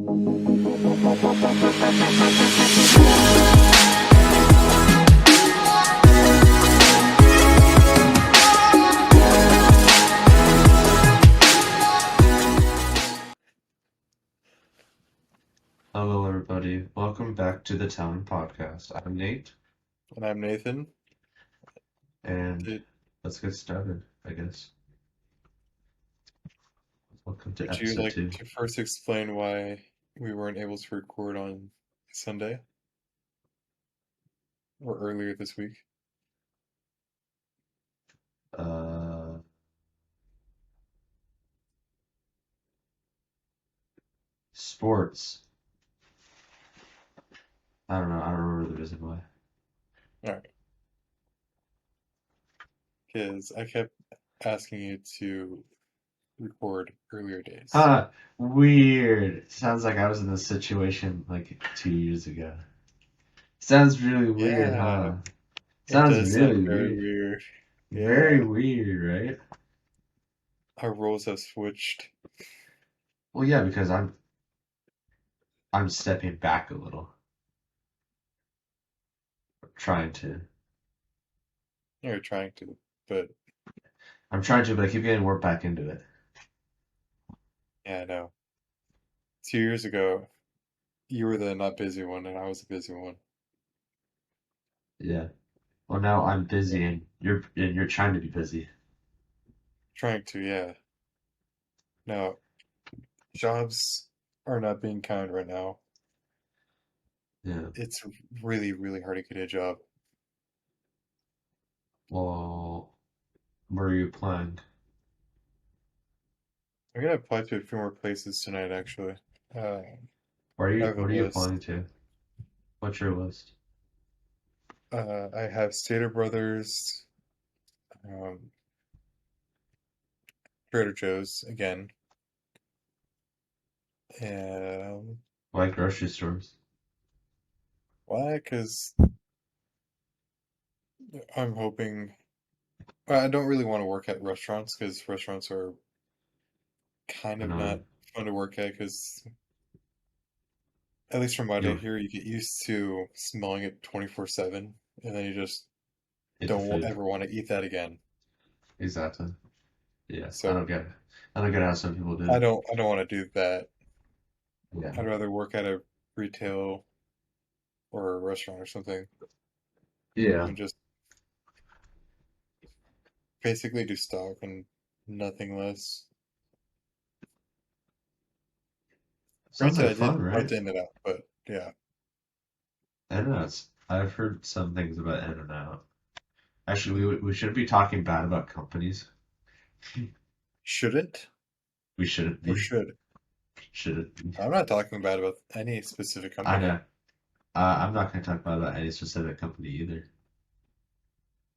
Hello, everybody. Welcome back to the Town Podcast. I'm Nate, And I'm Nathan. and Did, let's get started, I guess. Welcome to would you episode like 2. to first explain why we weren't able to record on Sunday or earlier this week? Uh, Sports. I don't know. I don't remember the reason why. All right, because I kept asking you to record earlier days. Huh, weird. Sounds like I was in this situation like 2 years ago. Sounds really weird, Yeah, huh? it Sounds does sound really very weird. weird. Very Yeah, weird, right? our roles have switched. Well, yeah, because I'm stepping back a little, trying to. You're trying to, but I'm trying to, but I keep getting warped back into it. yeah, no. 2 years ago, you were the not busy one, and I was the busy one. Yeah. Well, now I'm Yeah. busy and you're trying to be busy. Trying to, yeah. No, jobs are not being kind right now. Yeah. It's really, really hard to get a job. Well, where are you applying? I'm gonna apply to a few more places tonight, actually. Uh, Where are I you have a what are you list. applying to? What's your list? I have Stater Brothers, um, Trader Joe's again, and Why grocery stores? why? Because I'm hoping. I don't really want to work at restaurants because restaurants are kind of Annoying. not fun to work at. Because at least from what I You hear, you get used to smelling it 24/7, and then you just eat the don't food. ever want to eat that again. Exactly. Yeah. I don't So get it. I don't get how some people do I it. don't I don't want to do that. Yeah. I'd rather work at a retail or a restaurant or something Yeah. and just basically do stock and nothing less. Sounds Granted, like I did fun, apply right? to In-N-Out, but yeah. In-N-Outs. I've heard some things about In-N-Out. Actually, we shouldn't be talking bad about companies. Shouldn't We shouldn't or be. should? Shouldn't be. I'm not talking bad about any specific I company. know. I'm not going to talk about any specific company either.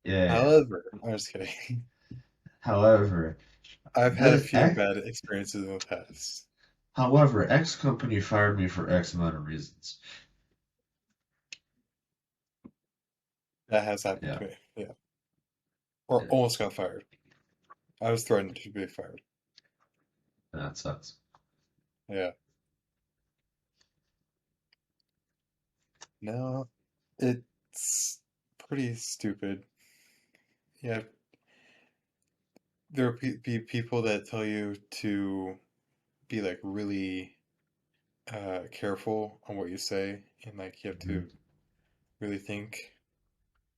Yeah. However, I'm just kidding. However, I've had a this few X, bad experiences in the past. X company fired me for X amount of reasons. That has happened Yeah, to me. Yeah. Or yeah, almost got fired. I was threatened to be fired. that sucks. Yeah. No, it's pretty stupid. Yeah, there will be people that tell you to be like really careful on what you say and like you have Hmm. to really think.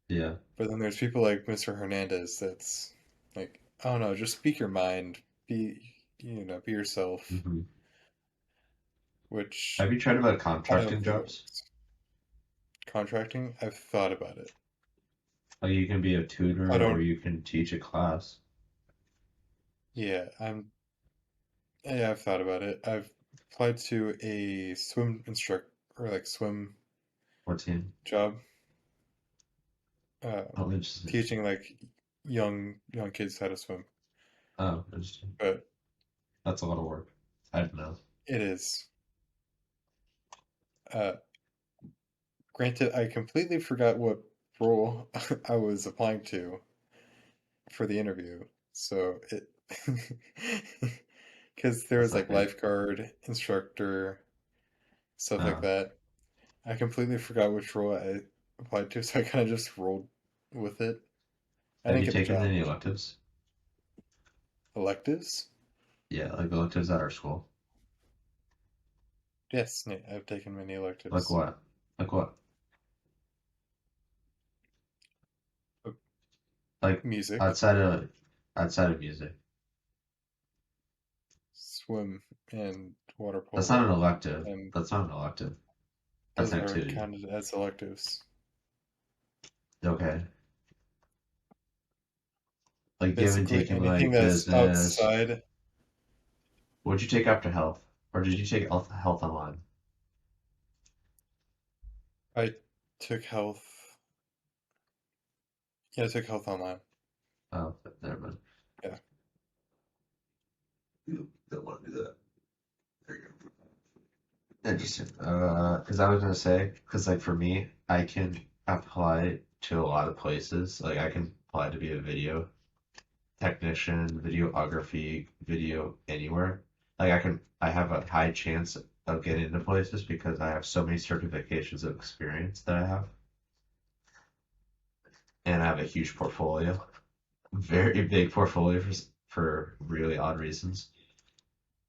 Yeah, But then there's people like Mr. Hernandez that's like, oh no, just speak your mind, be yourself, hmm. which Have you tried about I don't contracting think jobs? works. Contracting, I've thought about it. Like you can be a I tutor or don't, you can teach a class. yeah, yeah, I've thought about it. I've applied to a swim instructor or like swim What team? job, uh, Oh, interesting. teaching like young kids how to swim. Oh, interesting. But That's a lot of work. I don't know. it is. Uh, Granted, I completely forgot what role I was applying to for the interview. So it, because there That's was not like good. lifeguard, instructor, stuff like Oh. that. I completely forgot which role I applied to, so I kind of just rolled with it. I Have didn't you get the taken job. any electives? Electives? Yeah, like electives at our school. Yes, I've taken many Like electives. what? Like what? Uh, Like Music, outside of outside of music. swim, and water That's not an polo, elective. and That's not an elective. That's those an are activity. counted as electives. Okay. Like you haven't Basically, taken anything like that's business. outside. What'd you take after health? Or did you take health online? I took health. Yeah, I took health online. Oh, never mind. Yeah. You don't want to do that. There you go. Interesting. Because I was gonna say, because like for me, I can apply to a lot of places. Like I can apply to be a video technician, videography, video anywhere. I have a high chance of getting into places because I have so many certifications of experience that I have, and I have a huge portfolio, very big portfolio for really odd reasons.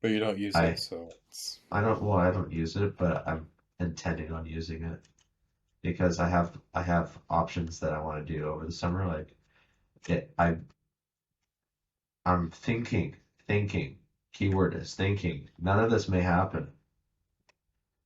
But you don't use it, I so it's. I don't use it, but I'm intending on using it because I have options that I want to do over the summer. Like I'm thinking. Keyword is thinking. None of this may happen.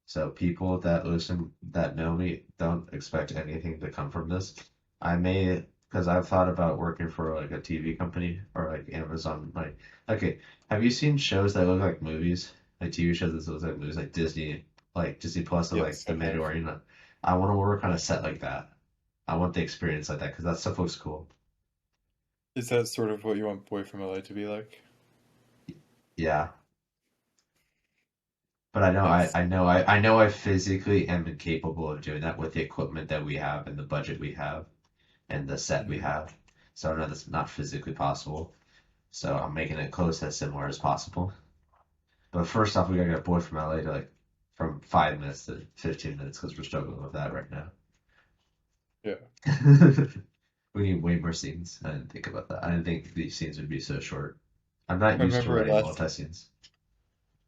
So people that listen that know me don't expect anything to come from this. I may because I've thought about working for like a TV company or like Amazon. Like, okay, have you seen shows that look like movies? Like TV shows that look like movies, like Disney Plus and like Yes, The I have. Mandalorian. I want to work on a set like that. I want the experience like that because that stuff looks cool. Is that sort of what you want Boy from LA to be like? Yeah, but I know Nice. I know I physically am incapable of doing that with the equipment that we have and the budget we have and the set we Hmm. have. So I know that's not physically possible. So I'm making it close as similar as possible. But first off, we gotta get a boy from LA to like from 5 minutes to 15 minutes because we're struggling with that right now. Yeah. We need way more scenes. I didn't think about that. I didn't think these scenes would be so short. I'm not I used to remember writing last. multi scenes.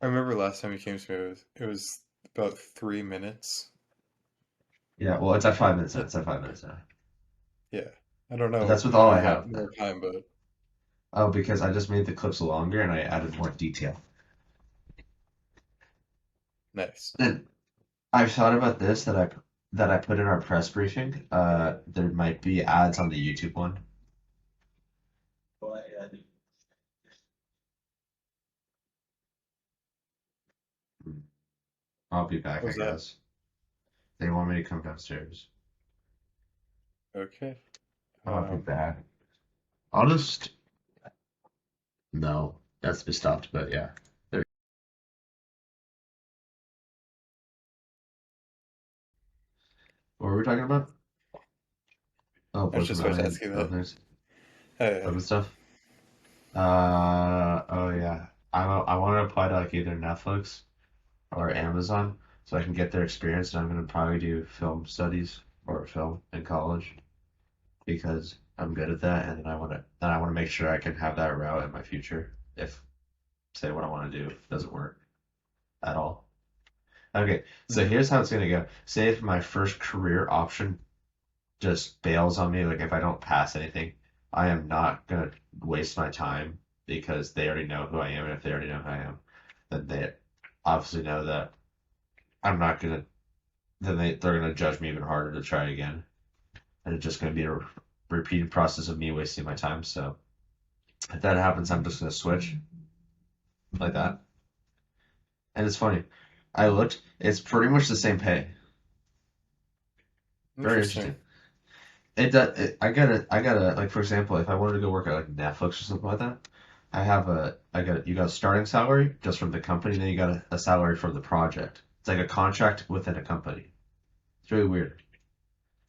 I remember last time you came to me, it was about 3 minutes. Yeah, well, it's at 5 minutes now. It, It's at 5 minutes now. yeah. I don't But know that's with how all I you got have. more time, but Oh, because I just made the clips longer and I added more detail. nice. And I've thought about this that I put in our press briefing. There might be ads on the YouTube one. I'll be back, What I was that? guess. They want me to come downstairs. Okay. I'll be Um, back. I'll just no, that's been stopped, but yeah. There. What were we talking about? Oh, I was boy from just about LA to and ask you other that. things, Hey, other stuff. Oh yeah. I want to apply to like either Netflix or Amazon so I can get their experience, and I'm gonna probably do film studies or film in college because I'm good at that, and then I want to make sure I can have that route in my future if say what I want to do doesn't work at all. Okay, so mhm. here's how it's gonna go. Say if my first career option just bails on me, like if I don't pass anything, I am not gonna waste my time because they already know who I am, and if they already know who I am, then they obviously know that I'm not gonna. Then they're gonna judge me even harder to try again, and it's just gonna be a repeated process of me wasting my time. So if that happens, I'm just gonna switch like that. And it's funny. I looked. It's pretty much the same pay. Very Interesting. interesting. I gotta like for example, if I wanted to go work at like Netflix or something like that, you got a starting salary just from the company, then you got a salary from the project. It's like a contract within a company. It's really weird.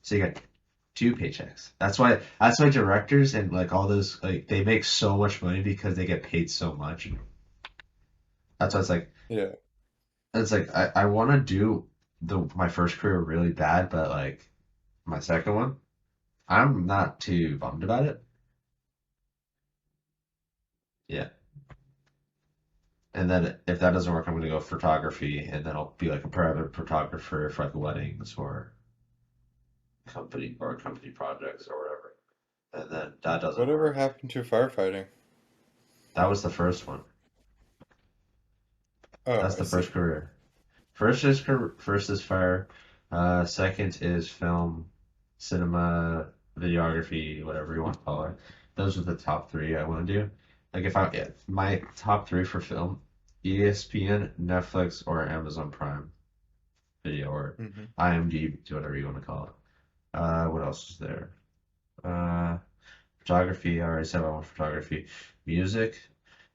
So you got two paychecks. That's why directors and like all those like they make so much money because they get paid so much. That's why it's like Yeah. it's like I want to do the my first career really bad, but like my second one, I'm not too bummed about it. Yeah. And then if that doesn't work, I'm gonna go photography, and then I'll be like a private photographer for like weddings or company projects or whatever. And then that doesn't Whatever work. happened to firefighting? That was the first one. Oh, That's I the see. first career. First is fire. Second is film, cinema, videography, whatever you want to call it. Those are the top three I want to do. Like if my top three for film, ESPN, Netflix, or Amazon Prime Video or Hmm. IMDb, whatever you want to call it. What else is there? Uh, Photography. I already said I want photography. Music.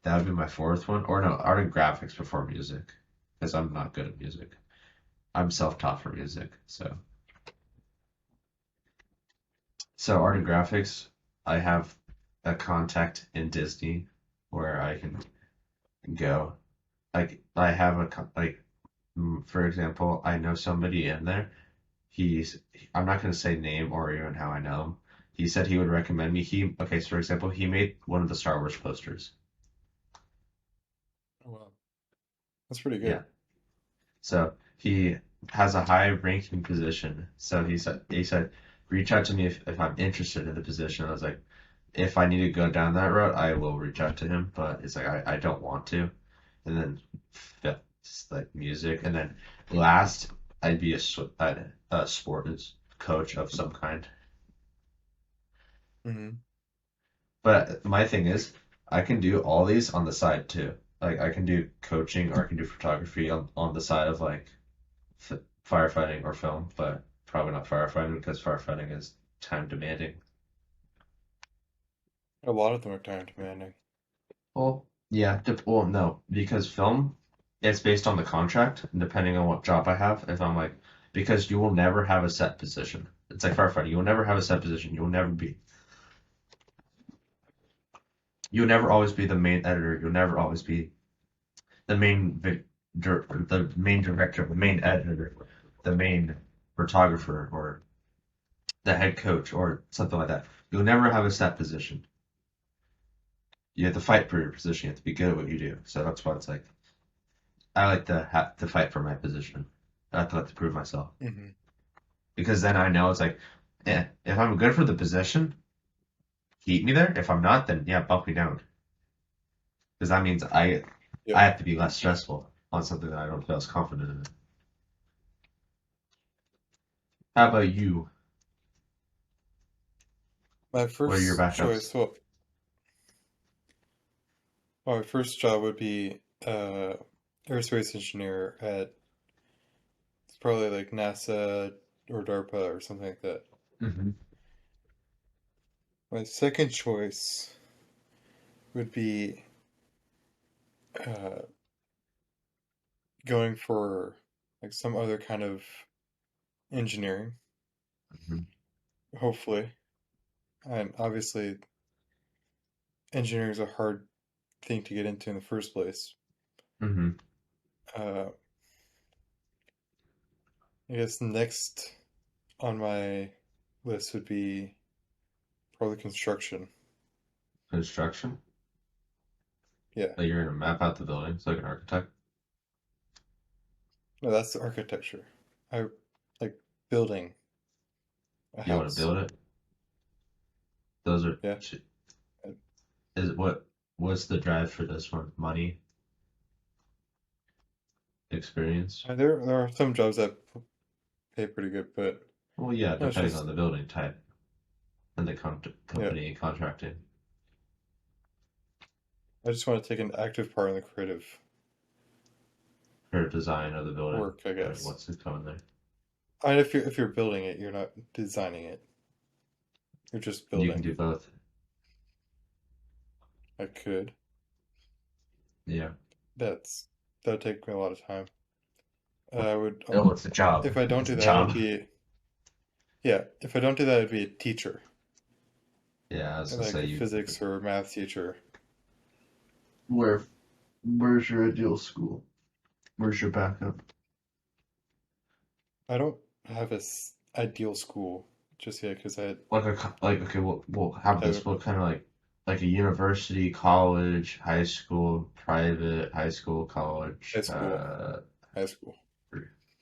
That would be my fourth one. Or no, art and graphics before music, because I'm not good at music. I'm self-taught for music, so art and graphics. I have a contact in Disney where I can go. Like I have for example, I know somebody in there. I'm not going to say name or even how I know him. He said he would recommend me. Okay, so for example, he made one of the Star Wars posters. Oh, wow, that's pretty Yeah. good. So he has a high ranking position. So he said reach out to me if I'm interested in the position. I was like, if I need to go down that road, I will reach out to him. But it's like I don't want to. And then fifth, just like music, and then last I'd be a sports coach of some kind. Hmm. But my thing is, I can do all these on the side too. Like I can do coaching or I can do photography on the side of like f firefighting or film, but probably not firefighting because firefighting is time demanding. A lot of them are time demanding. Well, yeah, well, no, because film, it's based on the contract, and depending on what job I have, if I'm like, because you will never have a set position. It's like firefighting, you will never have a set position. You'll never always be the main editor. You'll never always be the the main director, the main editor, the main photographer, or the head coach, or something like that. You'll never have a set position. You have to fight for your position. You have to be good at what you do. So that's why it's like I like to have to fight for my position. I have to prove myself Hmm. because then I know it's like, if I'm good for the position, keep me there. If I'm not, then yeah, bump me down because that means I Yep. have to be less stressful on something that I don't feel as confident in. How about you? My What are your first backups? choice, well, my first job would be aerospace engineer at it's probably like NASA or DARPA or something like that. Hmm. My second choice would be uh, going for like some other kind of engineering, Hmm. hopefully. And obviously, engineering is a hard thing to get into in the first place. Hmm. Uh, I guess next on my list would be probably construction. Construction. Yeah, Like you're gonna map out the buildings like an architect. no, that's the architecture. I like building a You want to house. build it. Those are Yeah, is what's the drive for this one? Money, experience. there are some jobs that pay pretty good, but Well, yeah, no, it's depending just on the building type and the yeah. company contracting. I just want to take an active part in the creative For design of the building, work, I or guess. what's coming there. And if you're building it, you're not designing it. You're just You can building. do both. I could. Yeah. That's that would take me a lot of time. I would Oh, it's a job. if I don't It's do a that, I'd job. be yeah. If I don't do that, I'd be a teacher, Yeah, I was gonna like say a you. physics or math teacher. Where where's your ideal school? Where's your backup? I don't have a ideal school just yet because I Like okay, we'll have this. haven't What kind of like a university, college, high school, private, high school, college. high school, high school.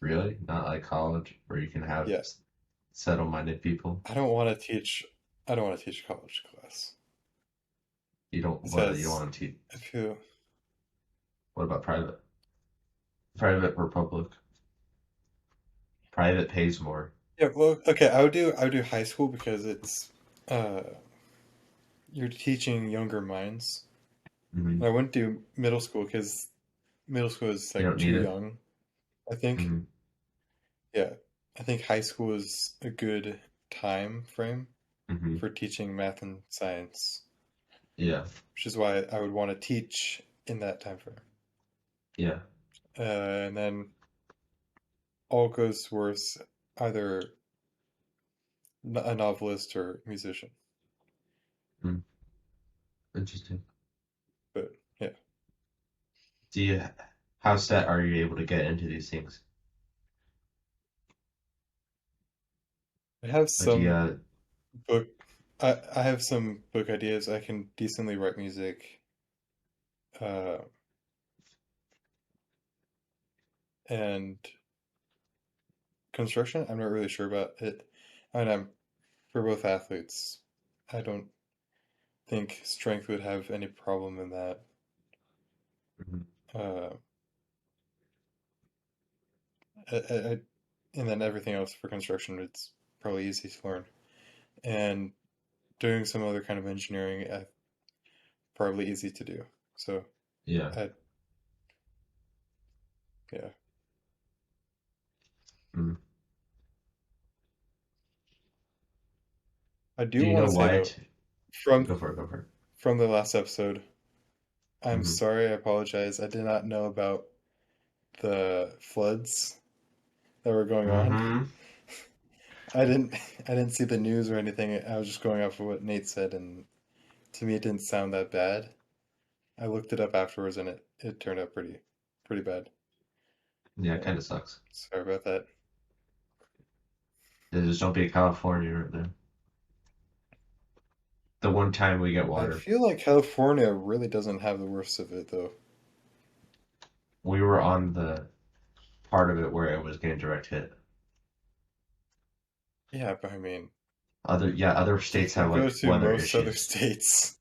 Really? Not like college where you can have Yeah, settle-minded people. I don't want to teach. I don't want to teach a college class. It You don't says want to teach. I feel What about private? Private or public? Private pays more. yeah. Well, okay. I would do high school because it's uh you're teaching younger minds. Hmm. And I wouldn't do middle school because middle school is You like don't too need it. young. I think. Hmm. Yeah, I think high school is a good time frame Hmm. for teaching math and science, Yeah. which is why I would want to teach in that time frame. Yeah. And then all goes towards either a novelist or musician. Mm. Interesting. But yeah, Do you? How set are you able to get into these things? I have Do you? some book. I have some book ideas. I can decently write music, uh, and construction. I'm not really sure about it. And I'm for both athletes. I don't think strength would have any problem in that. Mhm. Uh, and then everything else for construction, it's probably easy to learn. And doing some other kind of engineering, probably easy to do. So, Yeah. I, yeah, Mm. I Do do you want know to say why? though, from Go for it. Go for it. from the last episode, I'm Hmm. sorry. I apologize. I did not know about the floods that were going on. Hmm. I didn't, I didn't see the news or anything. I was just going off of what Nate said, and to me, it didn't sound that bad. I looked it up afterwards, and it turned out pretty bad. Yeah, it Yeah, kind of sucks. sorry about that. Just don't be a California right there. The one time we get I water, feel like California really doesn't have the worst of it, though. we were on the part of it where it was getting direct hit. Yeah, but I mean, Other you states have can go like to weather most other issues. states.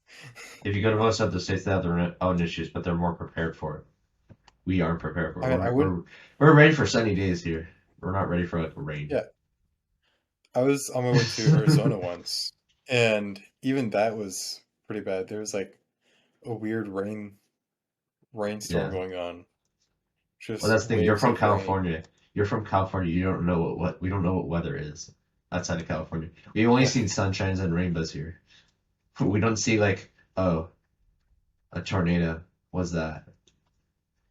If you go to most other states, they have their own issues, but they're more prepared for it. We aren't prepared for it. I mean, I wouldn't. We're ready for sunny days here. We're not ready for like rain. Yeah, I was on my way to Arizona once, and even that was pretty bad. There was like a weird rainstorm Yeah. going on, Well, just that's the thing. You're waves from of rain. California. You're from California. You don't know what we don't know what weather is outside of California. We've only Yeah, seen sunshines and rainbows here. We don't see like, oh, a tornado. What's that?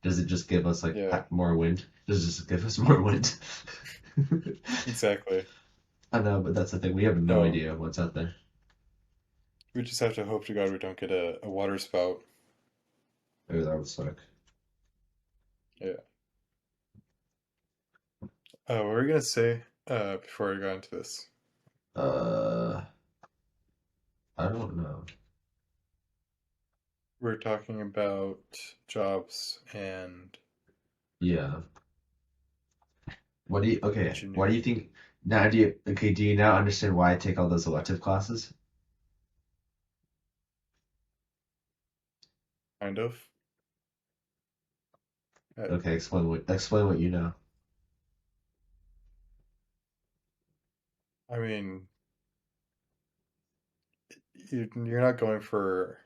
Does it just give us like yeah, more wind? Does it just give us more wind? exactly. I know, but that's the thing. We have no No, idea what's out there. we just have to hope to God we don't get a water spout. Maybe that would suck. Yeah. What were we gonna say before I got into this? Uh, I don't know. We're talking about jobs and Yeah. What do you, okay, what do you engineering, think? Now do you now understand why I take all those elective classes? kind of. Uh, Okay, explain what you know. I mean, you're not going for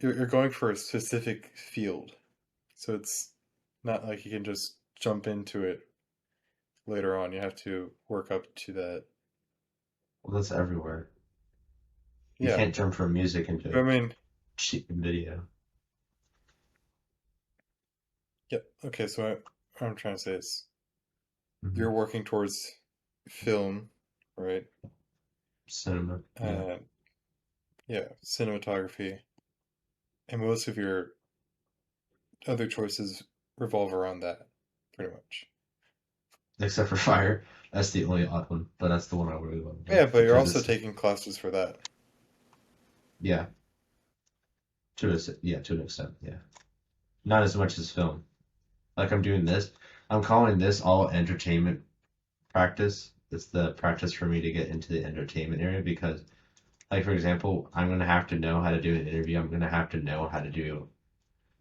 you're going for a specific field, so it's not like you can just jump into it later on. You have to work up to that. Well, that's everywhere. You Yeah, can't jump from music but I into mean, cheap video. yeah. Okay, so what I'm trying to say is Hmm. you're working towards film, right? Cinema, yeah. Uh, yeah, cinematography, and most of your other choices revolve around that, pretty much. except for fire. That's the only odd one, but that's the one I really want to do Yeah, but you're because also it's taking classes for that. yeah to an extent yeah, not as much as film. Like I'm doing this, I'm calling this all entertainment practice. It's the practice for me to get into the entertainment area because, like for example, I'm gonna have to know how to do an interview. I'm gonna have to know how to do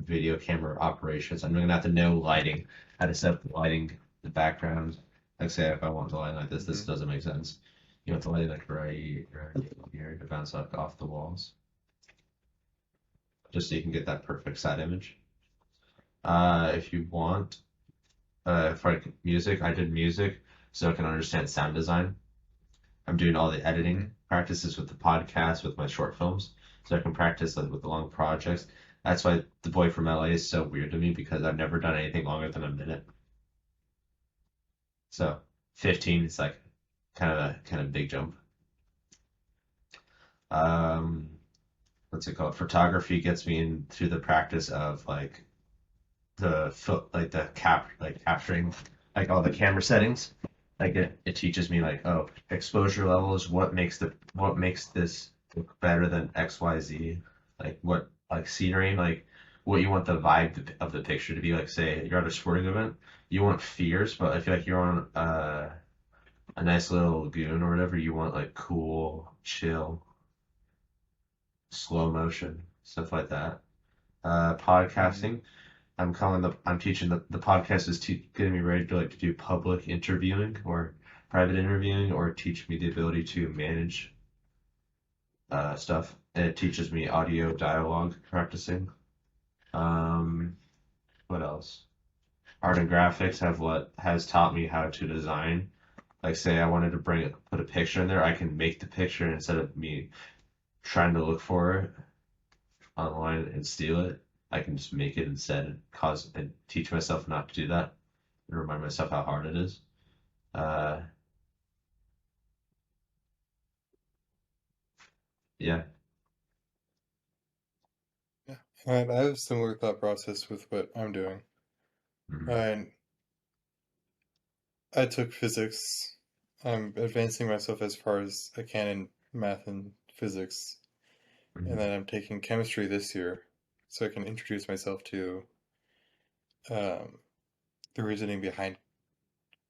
video camera operations. I'm gonna have to know lighting, how to set up the lighting, the background. Like say if I want the lighting like this Hmm. doesn't make sense. You want the lighting like right here to bounce off the walls, just so you can get that perfect side image. If you want, for like music, I did music, so I can understand sound design. I'm doing all the Hmm. editing practices with the podcast, with my short films, so I can practice like, with the long projects. That's why The Boy from LA is so weird to me because I've never done anything longer than a minute. So 15 is like kind of big jump. Um, what's it called? Photography gets me in through the practice of like like the capturing like all the camera settings. Like it teaches me like oh exposure levels, what makes this look better than XYZ, like what like scenery, like what you want the vibe of the picture to be like. Say you're at a sporting event, you want fierce, but I feel like you're on a nice little lagoon or whatever. You want like cool, chill, slow motion stuff like that. Hmm. Podcasting. I'm teaching the podcast is getting me ready to like to do public interviewing or private interviewing or teach me the ability to manage stuff. And it teaches me audio dialogue practicing. Um, what else? Art and graphics have what has taught me how to design. Like say I wanted to put a picture in there, I can make the picture instead of me trying to look for it online and steal it. I can just make it instead and cause and teach myself not to do that and remind myself how hard it is. Uh, yeah. Yeah. And I have a similar thought process with what I'm doing. Hmm. And I took physics. I'm advancing myself as far as I can in math and physics. And Hmm. then I'm taking chemistry this year so I can introduce myself to um, the reasoning behind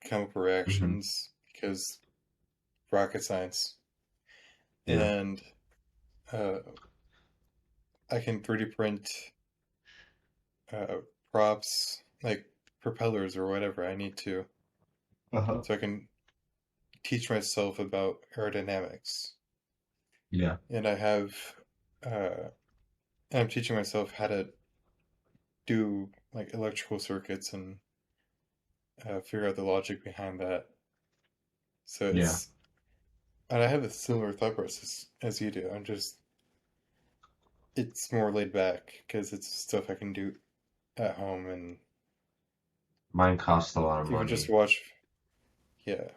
chemical Hmm. reactions because rocket science. Yeah. And uh, I can 3D print uh, props like propellers or whatever I need to Uh-huh. so I can teach myself about aerodynamics. Yeah. And uh, I'm teaching myself how to do like electrical circuits and figure out the logic behind that. So Yeah. and I have a similar thought process as you do. It's more laid back because it's stuff I can do at home and Mine costs a lot of even just money. watch. Yeah,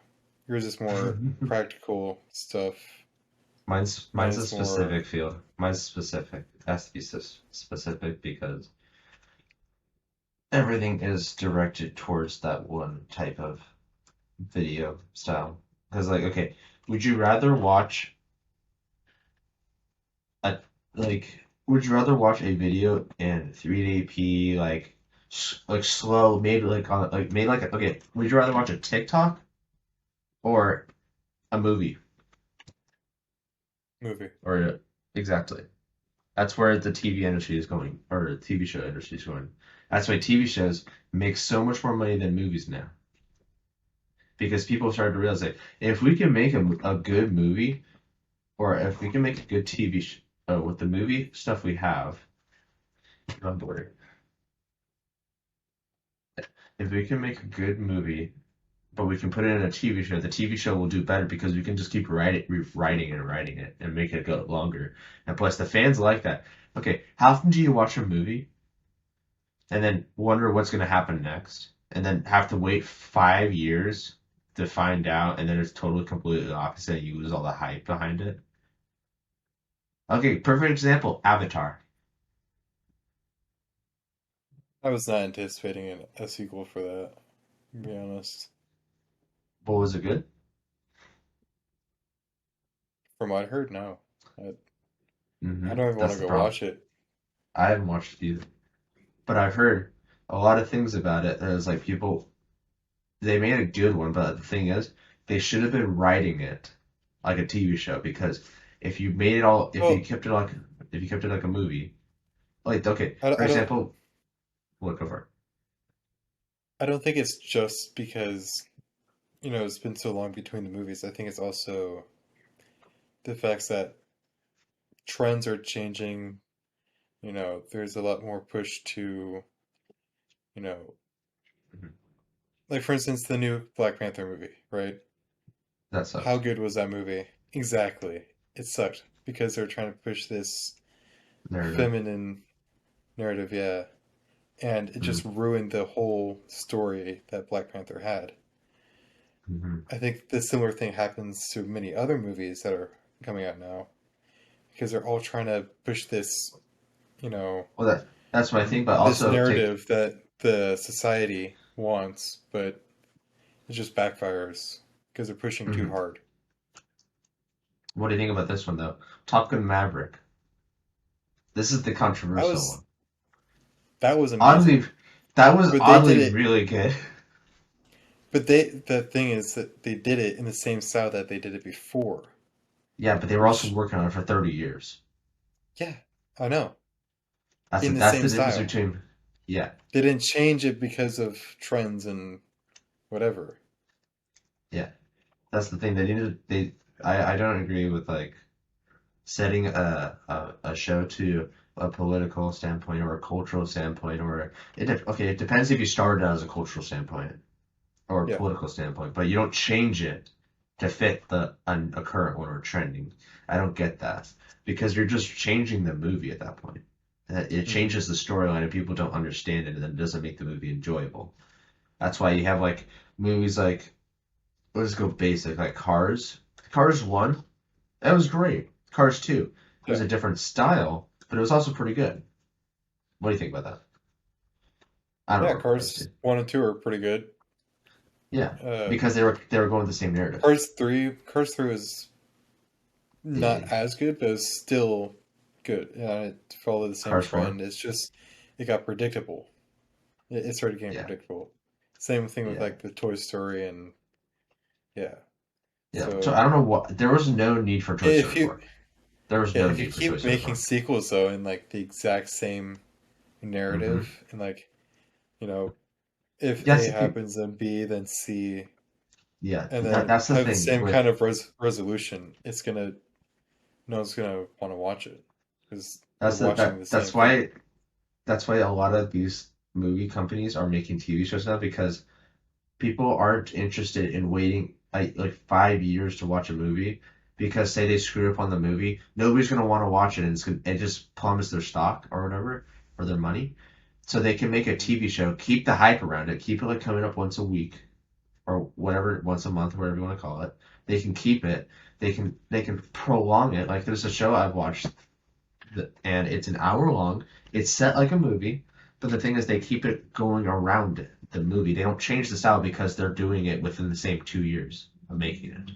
yours is more practical stuff, and Mine's a it's more. specific field. Mine's specific. It has to be specific because everything is directed towards that one type of video style. Because like, okay, would you rather watch a would you rather watch a video in 3DP like slow, maybe like on like maybe like okay, would you rather watch a TikTok or a movie Movie. or exactly? That's where the TV industry is going, or the TV show industry is going. That's why TV shows make so much more money than movies now. Because people started to realize that if we can make a good movie, or if we can make a good TV with the movie stuff we have, on board. If we can make a good movie, but we can put it in a TV show, the TV show will do better because we can just keep writing it and make it go longer. And plus, the fans like that. Okay, how often do you watch a movie and then wonder what's going to happen next, and then have to wait 5 years to find out, and then it's totally completely opposite. You lose all the hype behind it. Okay, perfect example: Avatar. I was not anticipating a sequel for that, to be honest. But was it good? From what I heard, no. I, I Mm-hmm. don't even want That's to the go problem. watch it. I haven't watched it either, but I've heard a lot of things about it. There's like people they made a good one, but the thing is, they should have been writing it like a TV show because if you Well, kept it like if you kept it like a movie, like okay, for I don't example, look over. I don't think it's just because, it's been so long between the movies. I think it's also the fact that trends are changing. There's a lot more push to, you know, Mhm. like for instance, the new Black Panther movie, right? That How sucks. good was that movie? Exactly. It sucked because they're trying to push this Narrative. feminine narrative, yeah. And it Mm-hmm. just ruined the whole story that Black Panther had. Mm-hmm. I think the similar thing happens to many other movies that are coming out now because they're all trying to push this, you know, Well, that's my thing, but this also take narrative that the society wants, but it just backfires because they're pushing too mhm. hard. What do you think about this one though? Top Gun Maverick. This is the That controversial was one. that was amazing. Oddly, that was But they did oddly it really good. but the thing is that they did it in the same style that they did it before, Yeah, but they were also which working on it for 30 years. yeah, I know. That's In the that's same the difference style. between yeah, They didn't change it because of trends and whatever. yeah. That's the thing. They needed they I don't agree with like setting a show to a political standpoint or a cultural standpoint or okay, it depends if you started out as a cultural standpoint or a Yeah. political standpoint, but you don't change it to fit a current one or trending. I don't get that because you're just changing the movie at that point. It Hmm. changes the storyline and people don't understand it and then it doesn't make the movie enjoyable. That's why you have like movies like let's go basic like Cars. Cars 1, that was great. Cars 2, it was Yeah. a different style, but it was also pretty good. What do you think about that? I don't Yeah, remember Cars Cars 2. 1 and 2 are pretty good. Yeah, Uh, because they were going with the same narrative. Cars 3 is not Eh, as good, but it's still good. Yeah, it followed the same Cars 4, trend. It's just it got predictable. It started getting yeah, predictable. Same thing with yeah. like the Toy Story and yeah. Yeah, so So I don't know what. There was no need for Toy if Story you 4. There was yeah, no if you need for Toy keep Story making 4. sequels though in like the exact same Mm-hmm. narrative and like, you know, if That's A the thing. happens then B then C Yeah, and then that's the have the thing same with kind of resolution, it's gonna no one's gonna want to watch it because you're that's the watching the that's same thing. why a lot of these movie companies are making TV shows now because people aren't interested in waiting like 5 years to watch a movie because say they screw up on the movie, nobody's gonna want to watch it and it just plummets their stock or whatever or their money. So they can make a Mhm. TV show, keep the hype around it, keep it like coming up once a week or whatever, once a month, whatever you want to call it. They can keep it. They can prolong it. Like there's a show I've watched and it's an hour long. It's set like a movie, but the thing is they keep it going around the movie. They don't change the style because they're doing it within the same 2 years of making it.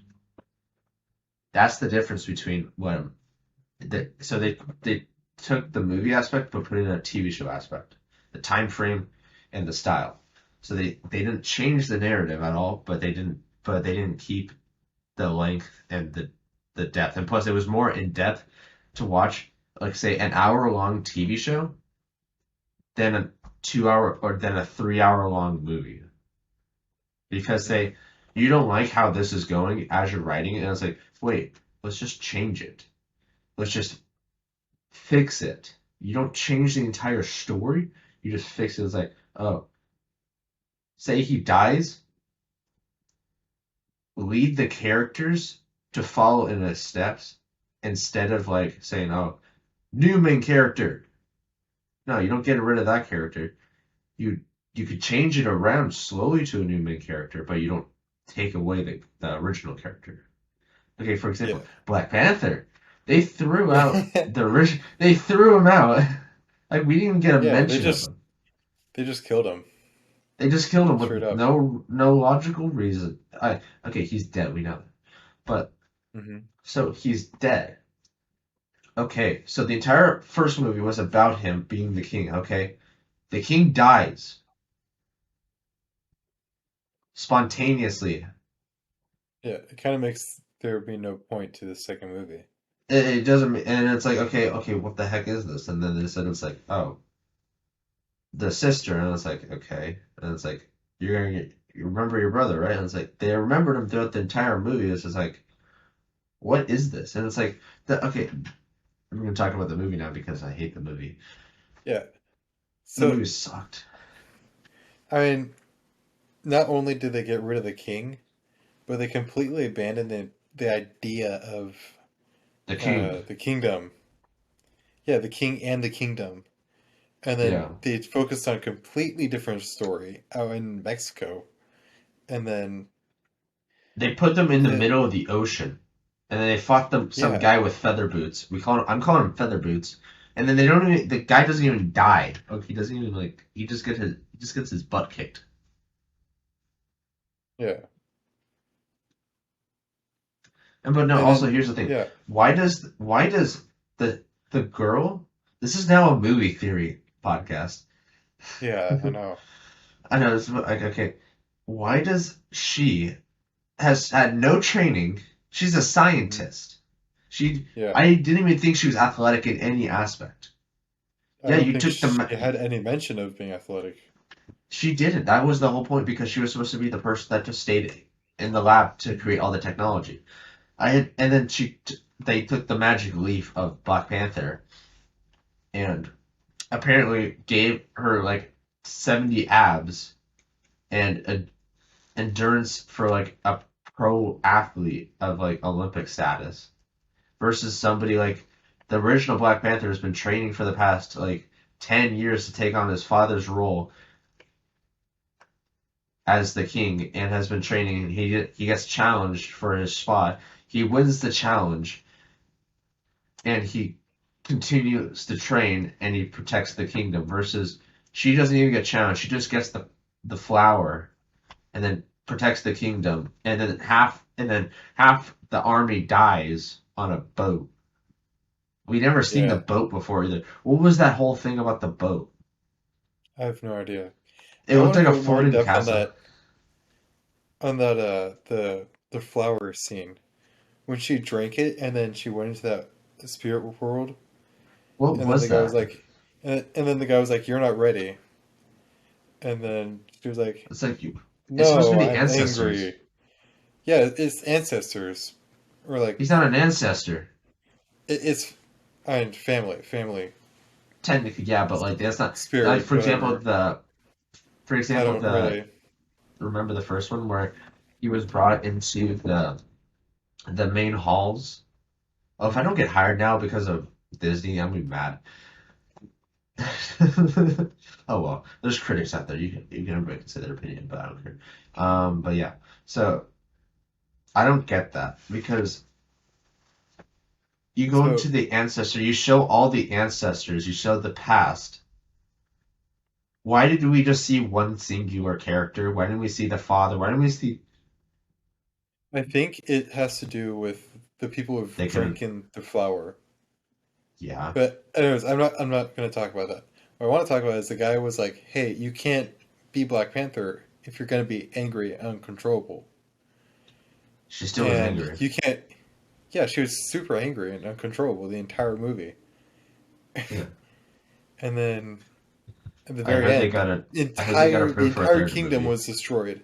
That's the difference between what so they took the movie aspect but put it in a TV show aspect, the time frame and the style. So they didn't change the narrative at all, but they didn't keep the length and the depth. And plus, it was more in depth to watch, like say, an hour long TV show than a 2 hour or than a 3 hour long movie. Because Mhm. say you don't like how this is going as you're writing it, and it's like, wait, let's just change it. Let's just fix it. You don't change the entire story. You just fix it. It's like, oh, say he dies, lead the characters to follow in his steps instead of like saying, oh, new main character. No, you don't get rid of that character. You you could change it around slowly to a new main character, but you don't take away the original character. Okay, for example, Yeah. Black Panther. They threw out Yeah. the original. They threw him out. Like we didn't even get a Yeah, they mention of just him. They just killed him They just killed him straight with up. no logical reason. Okay, he's dead. We know that. But Hmm. so he's dead. Okay, so the entire first movie was about him being the king. Okay, the king dies spontaneously. Yeah, it kind of makes there be no point to the second movie. It doesn't, and it's like, okay, what the heck is this? And then they said it's like, oh, the sister, and it's like, okay, and it's like, you remember your brother, right? And it's like they remembered him throughout the entire movie. It's just like, what is this? And it's like, okay, I'm gonna talk about the movie now because I hate the movie. Yeah. The So, movie sucked. I mean, not only did they get rid of the king, but they completely abandoned the idea of The king, the kingdom. Yeah, the king and the kingdom. And then yeah, they focused on a completely different story out in Mexico. And then, they put them in the the, middle of the ocean, and then they fought them some yeah, guy with feather boots. I'm calling him feather boots. And then they don't even the guy doesn't even die. Okay, he doesn't even like he just gets his butt kicked. yeah. And but no, And also then, here's the thing. yeah, Why does the girl, this is now a movie theory podcast. yeah, I know. I know this is like, okay. Why does she has had no training? She's a Hmm. scientist. She Yeah. I didn't even think she was athletic in any aspect. I Yeah, don't you think took she the had any mention of being athletic. she didn't. That was the whole point because she was supposed to be the person that just stayed in the lab to Hmm. create all the technology. And then they took the magic leaf of Black Panther and apparently gave her like 70 abs and endurance for like a pro athlete of like Olympic status versus somebody like the original Black Panther has been training for the past like 10 years to take on his father's role as the king and has been training. He gets challenged for his spot. He wins the challenge and he continues to train and he protects the kingdom versus she doesn't even get challenged. She just gets the flower and then protects the kingdom and then half the army dies on a boat. We never seen the Yeah, boat before either. What was that whole thing about the boat? I have no idea. It I looked want to like a go more in floating depth castle. on that the flower scene when she drank it and then she went into that spirit world What and then was the guy was that? like and then the guy was like you're not ready and then she was like It's like it's supposed to no be the I'm ancestors. angry. Yeah, it's ancestors or like He's not an ancestor. it's and family Technically, yeah, but like that's not like spirit for example whatever. the for I example don't the really. remember the first one where he was brought into the main halls. Oh, if I don't Hmm. get hired now because of Disney, I'm gonna be mad. Oh well, there's critics out there. You can everybody can say their opinion, but I don't care. But yeah, so I don't get that because you go into So the ancestor, you show all the ancestors, you show the past. Why did we just see one singular character? Why didn't we see the father? Why didn't we see? I think it has to do with the people who've They couldn't. drinking the flower. Yeah, But anyways, I'm not gonna talk about that. What I want to talk about is the guy was like, "Hey, you can't be Black Panther if you're gonna be angry and uncontrollable, she still was and angry. you can't." Yeah, she was super angry and uncontrollable the entire movie, Yeah, and then at the I very heard they end, got a. I heard they got the approved for a entire third kingdom movie. was destroyed.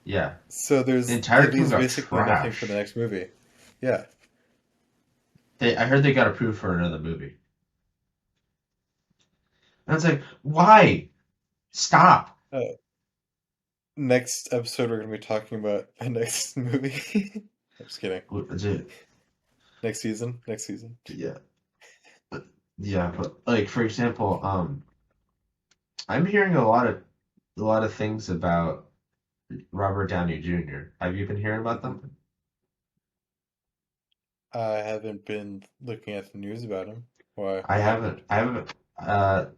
Yeah, So the it entire team leaves got basically nothing for the trashed. next movie. Yeah. I heard they got approved for another movie. And it's like, why? Stop. Uh, Next episode, we're gonna be talking about the next movie. I'm just kidding. Next season. Next season. Yeah, yeah, but like for example, I'm hearing a lot of things about Robert Downey Jr. Have you been hearing about them? I haven't been looking at the news about him. Why? I What haven't. happened? I haven't.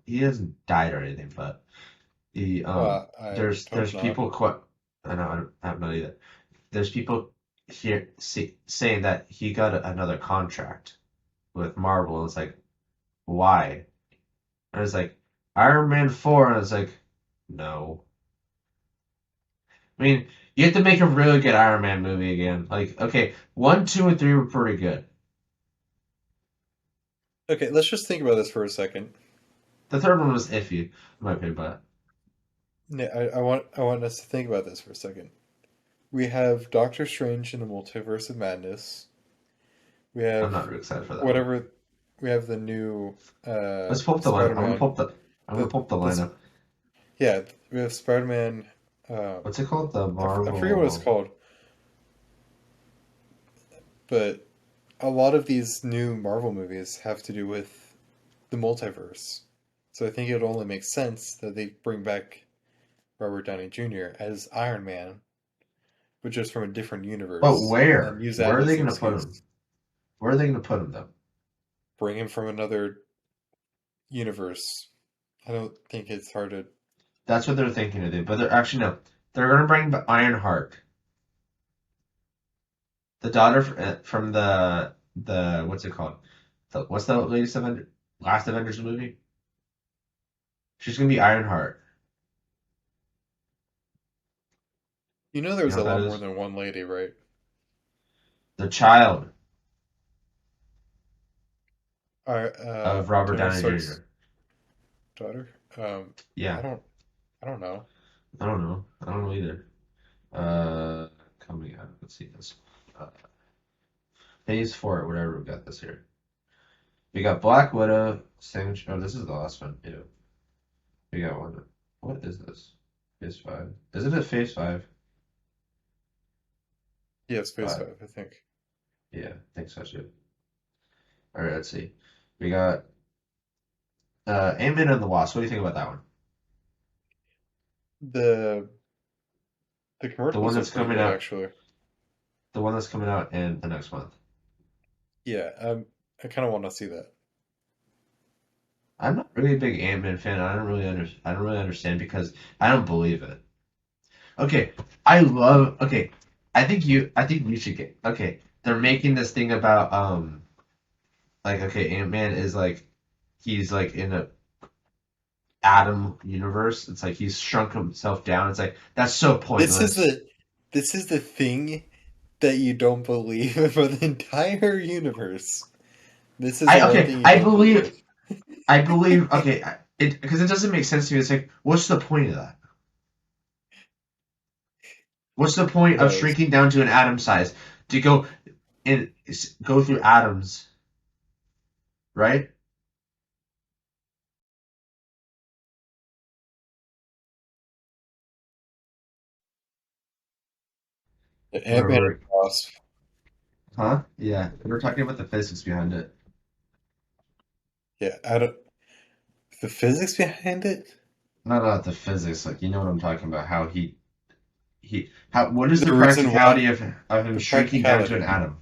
He hasn't died or anything, but he I there's hope not. people quite I know I'm not either. There's people here saying that he got another contract with Marvel. And it's like why? And it's like Iron Man 4, and it's like no. I mean, you have to make a really good Iron Man movie again. Like okay, one, two, and three were pretty good. Okay, let's just think about this for a second. The third one was iffy, in my opinion, but Yeah, I want us to think about this for a second. We have Doctor Strange in the Multiverse of Madness. We I'm have not really excited for that one. whatever. We have the new Let's pull up the line. Spider-Man. I'm gonna The pull up the this lineup. Yeah, we have Spider-Man. What's it called? The I forget what it's Marvel. called, but a lot of these new Marvel movies have to do with the multiverse. So I think it would only make sense that they bring back Robert Downey Jr. as Iron Man, but just from a different But universe, and then where? use Where that are as they an gonna put excuse. him? Where are they gonna put him though? Bring him from another universe. I don't think it's hard to. That's what they're thinking of doing. But they're actually no. They're gonna bring Ironheart, the daughter from the what's it called? What's the latest last Avengers movie? She's gonna be Ironheart. You know, You there's know a what that lot more is? than one lady, right? The child of Robert Tony Downey Stark's Jr. daughter. I Yeah, don't. I don't know. I don't know. I don't know either. Coming out. Let's see this. Uh, Phase 4, whatever we got this here. We got Black Widow, Sandwich. Oh, this is the last one. Ew. We got one. What is this? Phase 5. Is it a Phase 5? Yeah, Space 5. Five, I think. Yeah, I think so too. Alright, let's see. We got Ant-Man and the Wasp. What do you think about that one? The the The one commercials look that's pretty coming good, out. actually. The one that's coming out in the next month. Yeah, I kind of want to see that. I'm not really a big Ant-Man fan. I don't really understand because I don't believe it. Okay, I love. Okay, I think you should get. Okay, they're making this thing about like okay, Ant-Man is like he's like in a atom universe. It's like he's shrunk himself down. It's like that's so This is pointless. the this is the thing that you don't believe for the entire universe. This is the I one okay, thing you don't believe. I believe okay, it because it doesn't make sense to me. It's like what's the point of that? What's the Who point of knows? shrinking down to an atom size to go and go through atoms, right? The Ant-Man and Or the Wasp. huh? Yeah, we're talking about the physics behind it. Yeah, I don't. The physics behind it. Not about the physics, like you know what I'm talking about. How he how what is the The reason why practicality of him the shrinking down to an practicality. atom?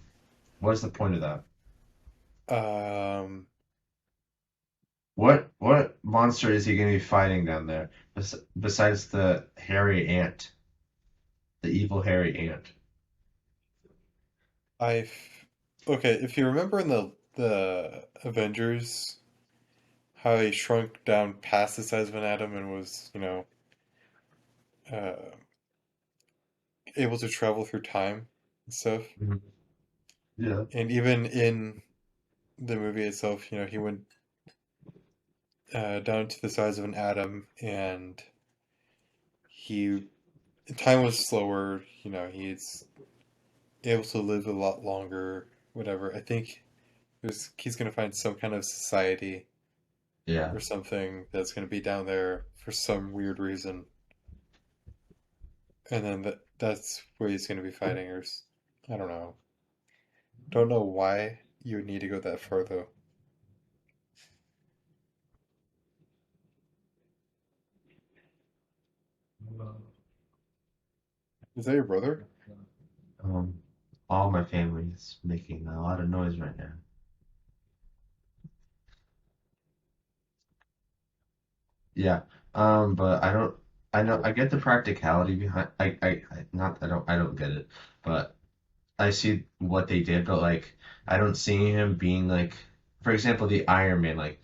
What is the point of that? Um, What monster is he going to be fighting down there besides the hairy ant, the evil hairy ant? I. Okay, if you remember in the Avengers, how he shrunk down past the size of an atom and was, uh, able to travel through time and stuff. Mhm. Yeah. And even in the movie itself, he went down to the size of an atom, and he time was slower. He's able to live a lot longer. Whatever. I think he's gonna find some kind of society Yeah. or something that's gonna be down there for some weird reason, and then that's where he's gonna be fighting. I don't know. Don't know why you would need to go that far though. Is that your brother? Um, all my family is making a lot of noise right now. Yeah. But I know I get the practicality behind I not I don't get it, but I see what they did, but like I don't see him being like, for example, the Iron Man, like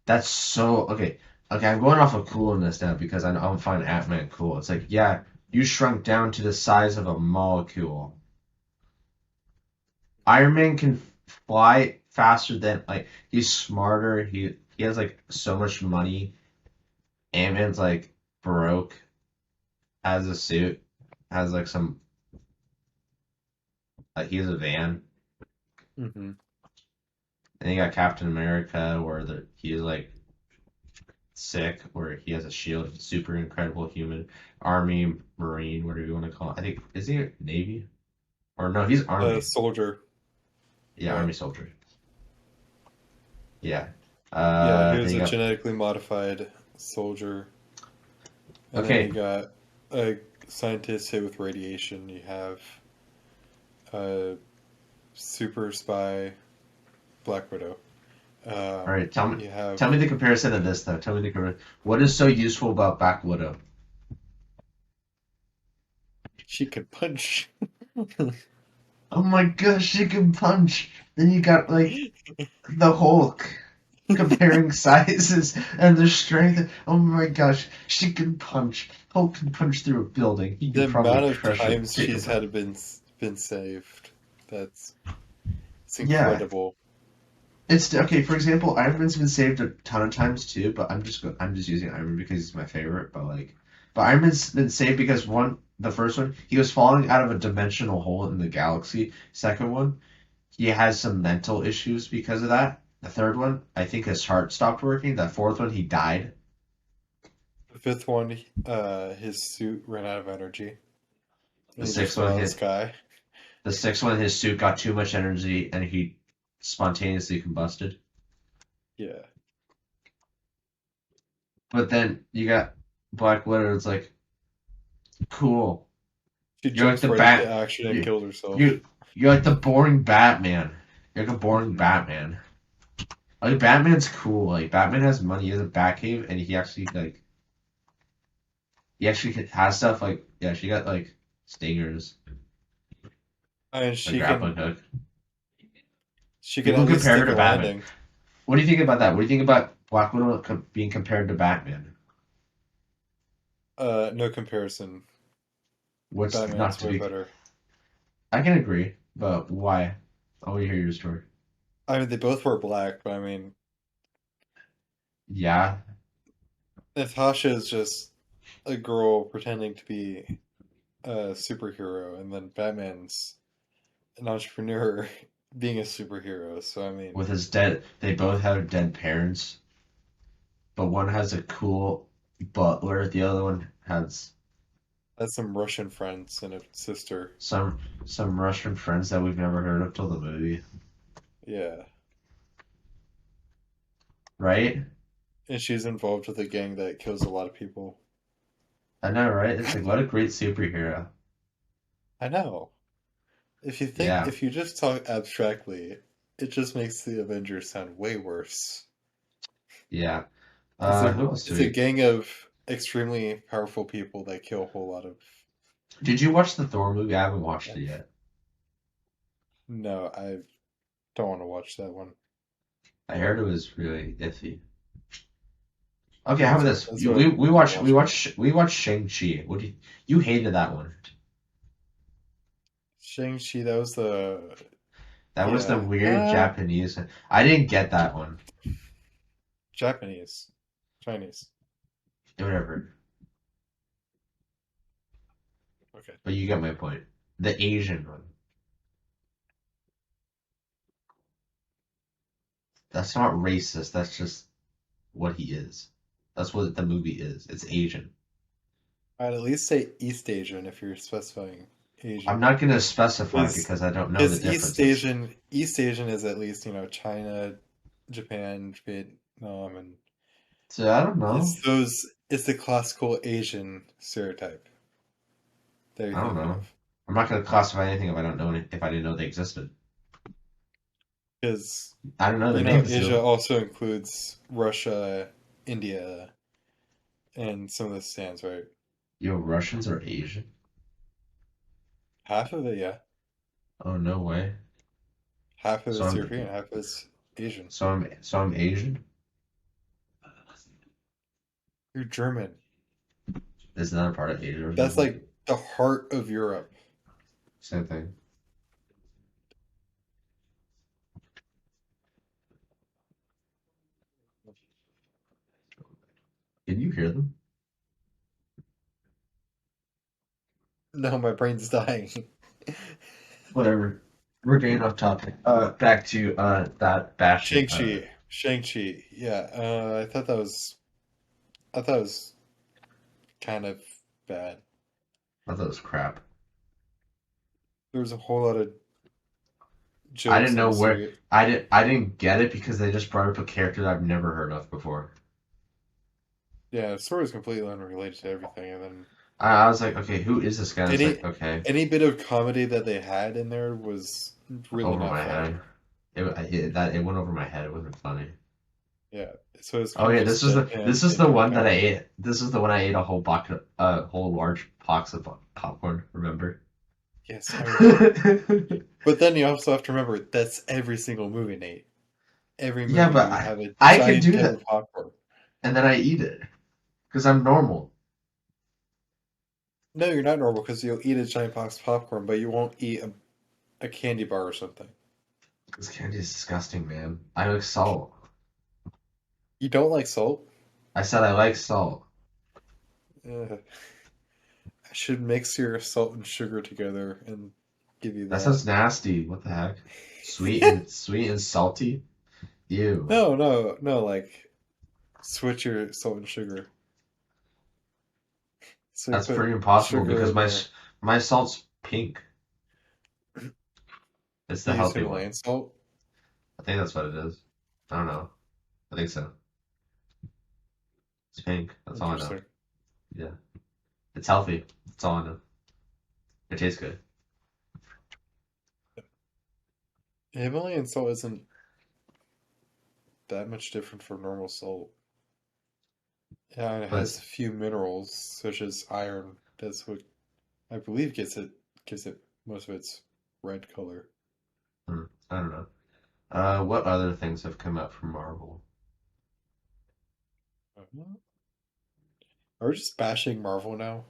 that's so okay. Okay, I'm going off of coolness now because I'm finding Ant-Man cool. It's like, yeah, you shrunk down to the size of a molecule. Iron Man can fly faster than like he's smarter. He has like so much money. Ant-Man's like broke, has a suit, has like some like he has a van. Hmm. And you got Captain America where he's like sick, where he has a shield, super incredible human, army, marine, whatever you want to call it. I think is he Navy? Or no, he's A army. soldier. Yeah, Yeah. army soldier. Yeah. Yeah, he Then was you a got genetically modified soldier. And then you okay. got a scientist hit with radiation. You have a super spy, Black Widow. All right, You have tell me the comparison of this though. Tell me the what is so useful about Black Widow? she could punch. Oh my gosh, she can punch. Then you got like the Hulk comparing sizes and their strength. Oh my gosh, she can punch. Hulk can punch through a building. He The could probably amount of crush a times big she's building. had been saved. That's it's Yeah, incredible. it's okay. For example, Iron Man's been saved a ton of times too, but I'm just using Iron Man because he's my favorite. But Iron Man's been saved because the first one, he was falling out of a dimensional hole in the galaxy. Second one, he has some mental issues because of that. The third one, I think his heart stopped working. The fourth one, he died. The fifth one, his suit ran out of energy The and he just sixth fell one, out of the sky. his suit got too much energy and he spontaneously combusted. Yeah. But then you got Black Widow. It's like cool. She You're like jumps the right into bat. action and You kills herself. you you're like the boring Batman. You're like a boring Hmm. Batman. Like Batman's cool. Like Batman has money. He has a Batcave, and he actually has stuff like yeah. She got like stingers, And a grappling hook. she can People at least compare her stick a to Batman. landing. What do you think about that? What do you think about Black Widow being compared to Batman? No comparison. What's not Batman's to way be? better. I can agree, but why? I want to hear your story. I mean, they both were black, but I mean, Yeah, Natasha is just a girl pretending to be a superhero, and then Batman's an entrepreneur being a superhero. So I mean, with his dead, they both have dead parents, but one has a cool butler, the other one has that's some Russian friends and a sister. some some Russian friends that we've never heard of till the movie, Yeah, right? and she's involved with a gang that kills a lot of people. I know, right? It's like what a great superhero. I know. Yeah, If you just talk abstractly, it just makes the Avengers sound way worse. yeah. It's Who else do it's a we? gang of extremely powerful people that kill a whole lot of. Did you watch the Thor movie? I haven't watched it yet. No, I don't want to watch that one. I heard it was really iffy. Okay, how about this? That's what We I'm watched watching. Shang Chi. What do you hated that one? Shang-Chi, that was the That was the yeah. weird Japanese. I didn't get that one. Japanese. Chinese. Whatever. Okay. But you get my point. The Asian one. That's not racist. That's just what he is. That's what the movie is. It's Asian. I'd at least say East Asian if you're specifying I'm Asian. not gonna specify Because because I don't know the differences. East Asian is at least, China, Japan, Vietnam, and So I don't know. it's the classical Asian stereotype that you're I don't thinking know. of. I'm not gonna classify anything if I don't know if I didn't know they existed. Because, I don't know the names Asia though. also includes Russia, India. and some of the stands, right? Yo, Russians are Asian? Half of it, yeah. Oh, no way. Half of So it's I'm European, half of it's Asian. so I'm Asian? You're German. Is that a part of Asia or That's something? like the heart of Europe. Same thing. Can you hear them? No, my brain's dying. Whatever. We're getting off topic. Back to that bashing. Shang-Chi. Shang-Chi. Yeah, I thought it was kind of bad. I thought it was crap. There was a whole lot of I didn't jokes know where. unnecessary. I didn't get it because they just brought up a character that I've never heard of before. Yeah, the story was completely unrelated to everything, and then I was like, okay, who is this guy? I was like, any okay, any bit of comedy that they had in there was really over not my funny. head. It went over my head. It wasn't funny. Yeah, so it's Oh kind of yeah, just this deadpan is in the every one that I comment. ate. This is the one I ate a whole large box of popcorn. Remember? Yes, I remember. But then you also have to remember that's every single movie, Nate. Every Yeah, movie but you have a I can giant do can that, of popcorn. and then I eat it because I'm normal. No, you're not normal because you'll eat a giant box of popcorn, but you won't eat a candy bar or something. This candy is disgusting, man. I like salt. You don't like salt? I said I like salt. I should mix your salt and sugar together and give you That that. sounds nasty. What the heck? Sweet and salty. Ew. No, no, no, like switch your salt and sugar. So you That's put pretty impossible sugar because in there. my salt's pink. It's the You use healthy one. Himalayan salt? I think that's what it is. I don't know. I think so. It's pink. That's all I know. Interesting. Yeah. It's healthy. That's all I know. It tastes good. Himalayan salt isn't that much different from normal salt. Yeah, and it But has it's, a few minerals such as iron. That's what I believe gives it most of its red color. I don't know. What other things have come out from Marvel? Are we just bashing Marvel now?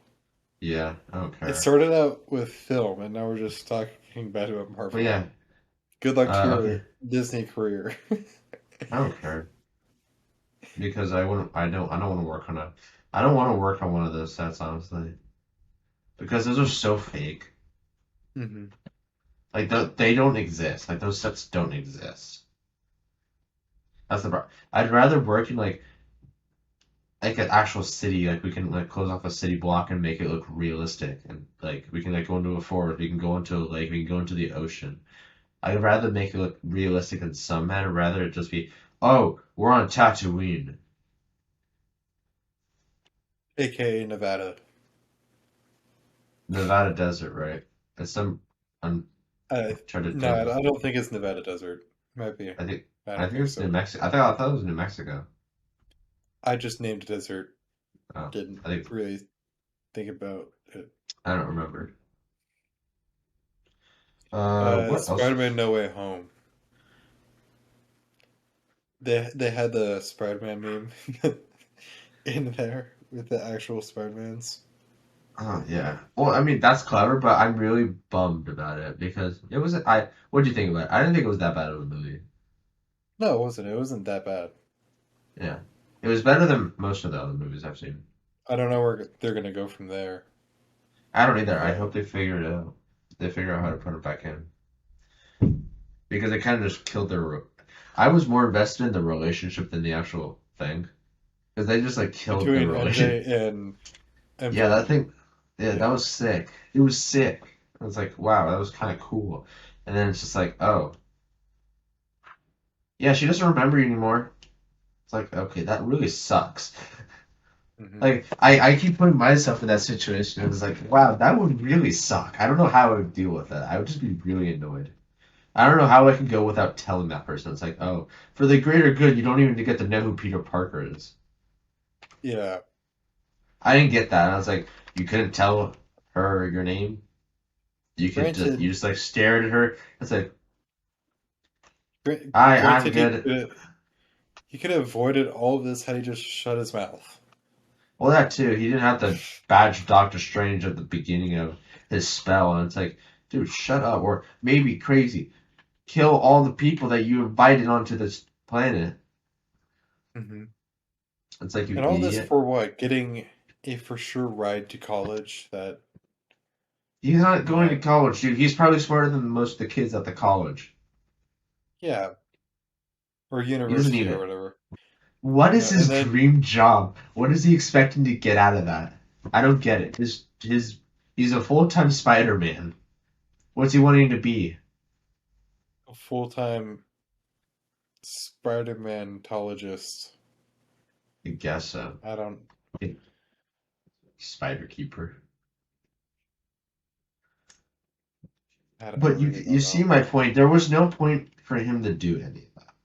Yeah, I don't It care. started out with film, and now we're just talking bad about But Marvel. yeah, Good luck to okay. your Disney career. I don't care because I don't want to work on I don't want to work on one of those sets honestly because those are so fake. hmm Like they don't exist. Like those sets don't exist. That's the problem. I'd rather work in like an actual city. Like we can like close off a city block and make it look realistic, and like we can like go into a forest. We can go into a lake. We can go into the ocean. I'd rather make it look realistic in some manner rather it just be, oh, we're on Tatooine. AKA Nevada. Nevada desert, right? It's some I uncharted no, desert. I don't think it's Nevada desert. Might be. I think I I don't think think it's New so. Mexico. I thought it was New Mexico. I just named a desert. Oh, Didn't I think really think about it. I don't remember. What else? Spider-Man No Way Home. They had the Spider-Man meme in there with the actual Spider-Mans. Oh yeah. Well, I mean that's clever, but I'm really bummed about it because it was I. What do you think about it? I didn't think it was that bad of a movie. No, it wasn't. It wasn't that bad. Yeah, it was better than most of the other movies I've seen. I don't know where they're gonna go from there. I don't either. I Uh, hope they figure it out. They figure out how to put it back in because it kind of just killed their. I was more invested in the relationship than the actual thing because they just like killed the between relation. MJ and Yeah, MJ that and thing. Yeah, that yeah. was sick. It was sick. I was like, wow, that was kind of cool. And then it's just like, oh, yeah, she doesn't remember you anymore. It's like, okay, that really sucks. hmm Like, I keep putting myself in that situation. And it's like, wow, that would really suck. I don't know how I would deal with that. I would just be really annoyed. I don't know how I can go without telling that person. It's like, oh, for the greater good, you don't even get to know who Peter Parker is. Yeah. I didn't get that. I was like, you couldn't tell her your name. Granted, You just like stared at her. It's like, gra- I'm granted, good. he could have avoided all of this had he just shut his mouth. Well, that too. He didn't have to badge Doctor Strange at the beginning of his spell, and it's like, dude, shut up. Or maybe crazy. Kill all the people that you invited onto this planet. Hmm. It's like, you And all this idiot. for what? Getting a for sure ride to college that, He's not you going to know, college, dude. He's probably smarter than most of the kids at the college. yeah, or He doesn't university need or it. whatever. What You is know, and his then dream job? What is he expecting to get out of that? I don't get it. He's a full-time Spider-Man. What's he wanting to be? a full-time Spider-Man-tologist. I guess so. I don't, Spider Keeper. I But really you don't see know. my point. There was no point for him to do any of that.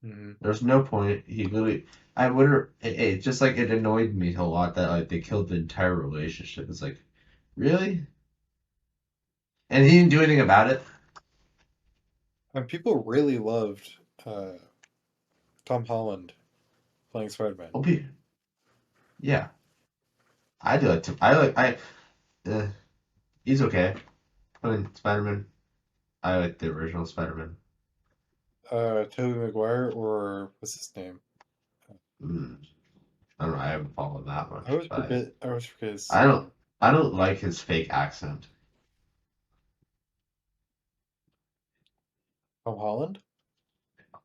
Hmm. There's no point. He literally, I would have. It just like it annoyed me a lot that like they killed the entire relationship. It's like, really? And he didn't do anything about it. And people really loved uh, Tom Holland playing Spider-Man. Okay, yeah, I do like to. I like I. Uh, he's okay. I mean, Spider-Man. I like the original Spider-Man. Tobey Maguire or what's his name? Mm, I don't know. I haven't followed that I much, always but forget. I always forget his I don't. name. I don't like his fake accent. Tom Holland?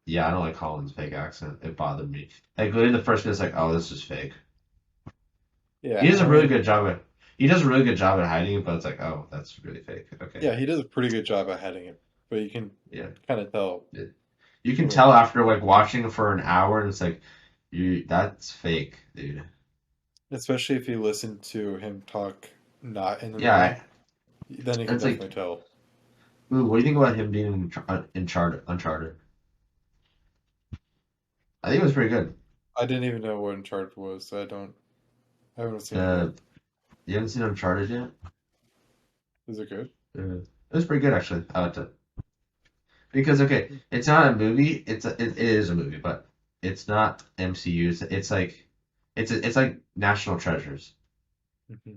Yeah, I don't like Colin's fake accent. It bothered me. Like literally the first bit is like, oh, this is fake. He Yeah, does a I really mean, good job at he does a really good job at hiding it, but it's like, oh, that's really fake. Okay. yeah, he does a pretty good job at hiding it, but you can Yeah. kind of tell It, you a can little tell bit, after like watching it for an hour and it's like you that's fake, dude. especially if you listen to him talk not in the Yeah, movie. Then you can it's like, definitely tell. ooh, what do you think about him being in Uncharted? I think it was pretty good. I didn't even know what Uncharted was, so I haven't seen it Uh, yet. you haven't seen Uncharted yet? Is it good? It was pretty good actually. I liked it. Because okay, it's not a movie. It is a movie, but it's not MCU. It's like it's like National Treasures. Hmm.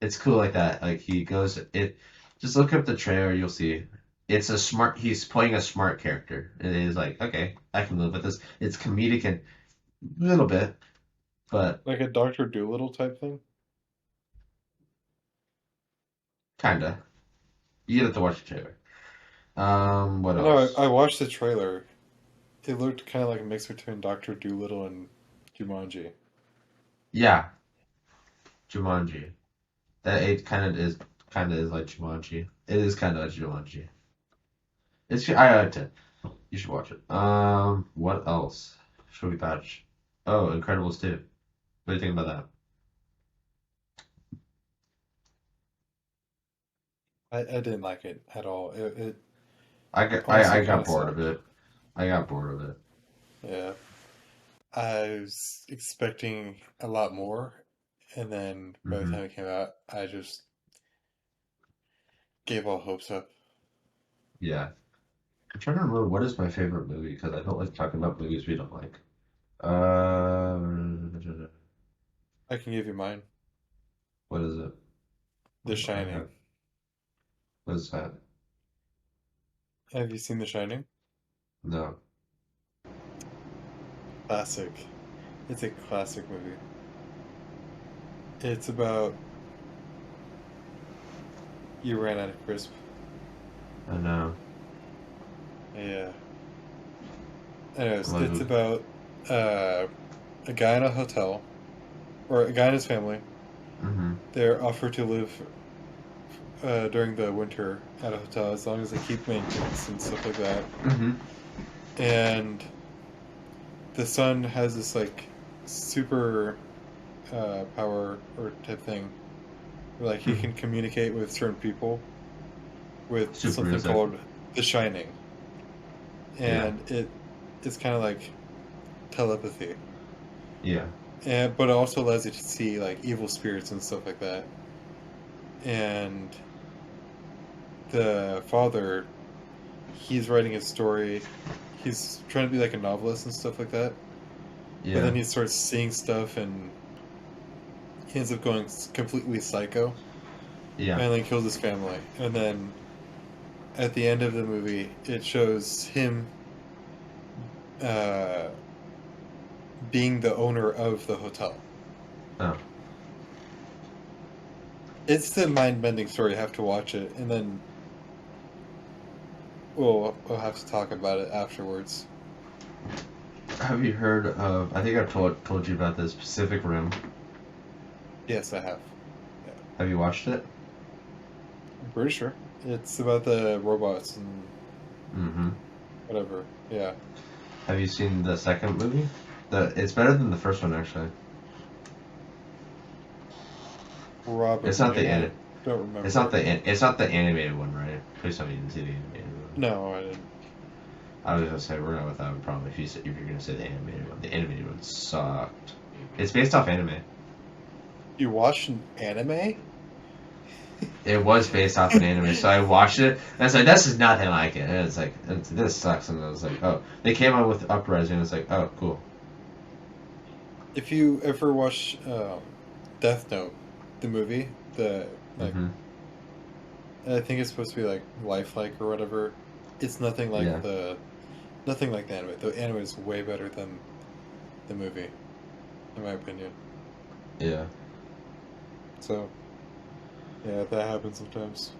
It's cool like that. Like he goes it. Just look up the trailer. You'll see. It's a smart. He's playing a smart character, and it is like okay, I can live with this. It's comedic and a little bit, but Like a Doctor Dolittle type thing? kinda. You have to watch the trailer. What I know, I else? watched the trailer. It looked kind of like a mix between Doctor Dolittle and Jumanji. Yeah, Jumanji. That it kind of is like Jumanji. It is kind of like Jumanji. I liked it. You should watch it. What else should we patch? Oh, Incredibles 2. What do you think about that? I didn't like it at all. It I honestly kind got of bored of sucked. it. I got bored of it. Yeah. I was expecting a lot more, and then by the Hmm. time it came out, I just gave all hopes up. Yeah. I'm trying to remember what is my favorite movie because I don't like talking about movies we don't like. Uh, I can give you mine. what is it? The I have Shining. what is that? Have you seen The Shining? No. Classic. It's a classic movie. It's about you ran out of crisp. I know. Yeah. I Anyways, love it's it. about uh, a guy in a hotel, or a guy and his family. Hmm. They're offered to live during the winter at a hotel as long as they keep maintenance and stuff like that. Hmm. And the son has this like super power or type thing where like he Hmm. can communicate with certain people with Super something music. called the Shining, Yeah. and it's kind of like telepathy. Yeah. and but it also allows you to see like evil spirits and stuff like that. And the father, he's writing a story. He's trying to be like a novelist and stuff like that. But Yeah, then he starts seeing stuff, and he ends up going completely psycho, yeah. and then kills his family. And then at the end of the movie, it shows him uh, being the owner of the hotel. Oh, It's the mind bending story. You have to watch it, and then we'll have to talk about it afterwards. have you heard of? I think I've told you about this Pacific Rim. Yes, I have. Yeah. Have you watched it? I'm pretty sure it's about the robots and Mm-hmm. whatever. Yeah, Have you seen the second movie? It's better than the first one actually. It's not probably. the I an- don't it's not remember. it's not the animated one, right? Please tell me you didn't see the animated one. No, I didn't. I was gonna say we're not without a problem if you're gonna say the animated one. The animated one sucked. It's based off anime. You watched an anime? It was based off an anime, so I watched it and I was like, "This is nothing like it." And it's like, "This sucks." And I was like, "Oh." They came out with Uprising. And it's like, "Oh, cool." If you ever watch Death Note, the movie, the like, Mm-hmm. I think it's supposed to be like lifelike or whatever. It's Yeah. nothing like the anime. The anime is way better than the movie, in my opinion. Yeah. So yeah, that happens sometimes.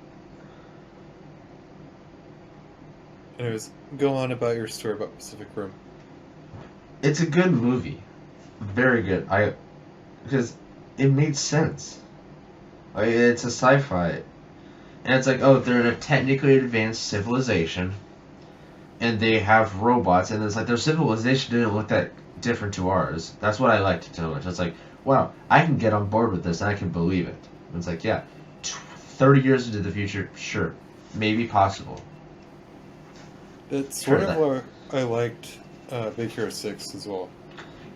Anyways, go on about your story about Pacific Rim. It's a good movie. Very good. Because it made sense. Like, it's a sci-fi, and it's like, oh, they're in a technically advanced civilization, and they have robots, and it's like their civilization didn't look that different to ours. That's what I liked so much. It's like, wow, I can get on board with this, and I can believe it. And it's like, yeah, 30 years into the future, sure, maybe possible. That's sort Sure of that. what I liked Big Hero 6 as well.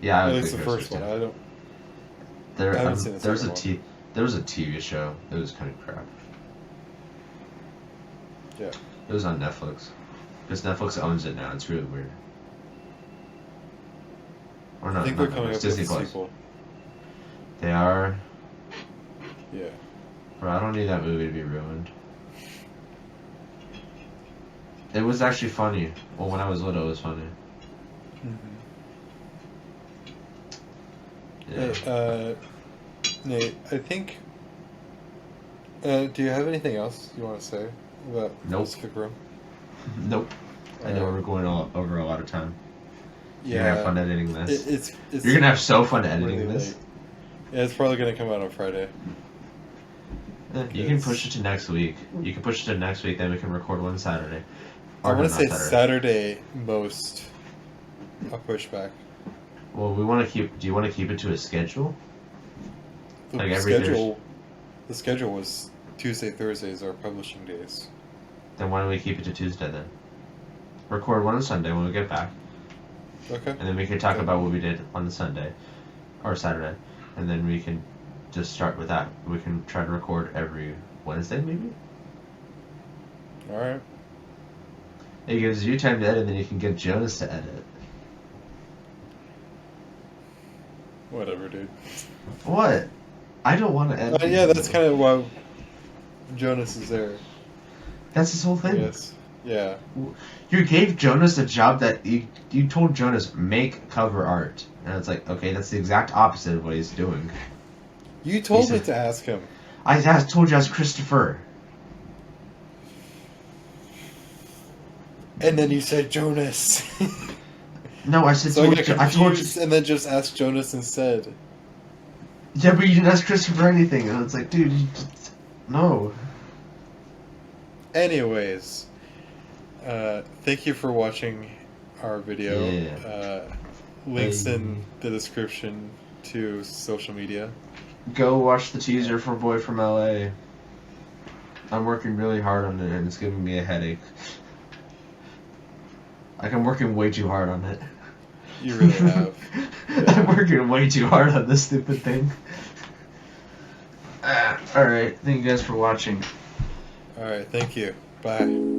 Yeah, I At was least big the Hero 6 first too. one. I There, haven't seen the there was second one. there was a TV show. It was kind of crap. Yeah. It was on Netflix. Because Netflix owns it now. It's really weird. Or I not, think they're not coming Netflix. up with Disney a Plus. sequel. They are. Yeah. Bro, I don't need that movie to be ruined. It was actually funny. Well, when I was little, it was funny. Mm-hmm. Yeah. Hey, Nate, I think. Do you have anything else you want to say about Nope. Pacific Rim? Nope. I know Alright. we're going over a lot of time. You're gonna have Yeah. fun editing this. You're It's gonna have so fun really editing this. late. Yeah, it's probably gonna come out on Friday. You can push Cause it to next week. You can push it to next week, then we can record one Saturday. I Or no, want to not say Saturday. Saturday most. A pushback. Well, we want to keep. Do you want to keep it to a schedule? The Like every Thursday? schedule. The schedule was Tuesday, Thursdays are publishing days. Then why don't we keep it to Tuesday then? Record one on Sunday when we get back, Okay. and then we can talk Okay. about what we did on the Sunday or Saturday, and then we can just start with that. We can try to record every Wednesday, maybe. All right. It gives you time to edit, and then you can get Jonas to edit. Whatever, dude. What? I don't want to edit. Yeah, that's These. kind of why Jonas is there. That's his whole I thing. guess. Yeah. You gave Jonas a job that you told Jonas make cover art, and it's like, okay, that's the exact opposite of what he's doing. You He told me said, to ask him. I told you I was Christopher. And then you said Jonas. No, I said So I got I told you. confused and then just asked Jonas instead. Yeah, but you didn't ask Christopher anything, and it's like, dude, no. Anyways, thank you for watching our video. Yeah. Links Hey. in the description to social media. Go watch the teaser for Boy from LA. I'm working really hard on it, and it's giving me a headache. Like I'm working way too hard on it. You really have. I'm Yeah. working way too hard on this stupid thing. All right. Thank you guys for watching. All right. Thank you. Bye.